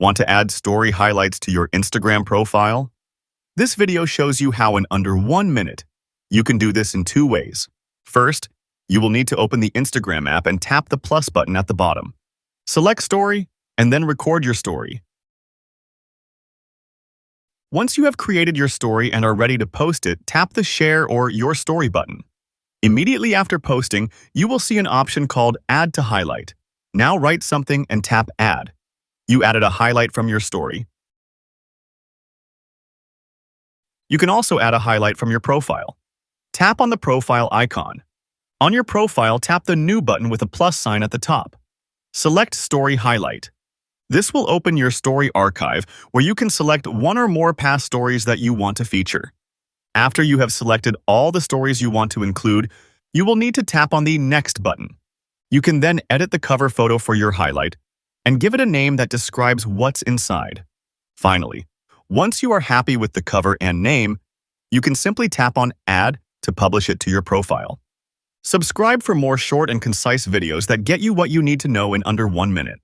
Want to add story highlights to your Instagram profile? This video shows you how in under 1 minute. You can do this in 2 ways. First, you will need to open the Instagram app and tap the plus button at the bottom. Select Story, and then record your story. Once you have created your story and are ready to post it, tap the Share or Your Story button. Immediately after posting, you will see an option called Add to Highlight. Now write something and tap Add. You added a highlight from your story. You can also add a highlight from your profile. Tap on the profile icon. On your profile, tap the New button with a plus sign at the top. Select Story Highlight. This will open your story archive where you can select one or more past stories that you want to feature. After you have selected all the stories you want to include, you will need to tap on the Next button. You can then edit the cover photo for your highlight and give it a name that describes what's inside. Finally, once you are happy with the cover and name, you can simply tap on Add to publish it to your profile. Subscribe for more short and concise videos that get you what you need to know in under 1 minute.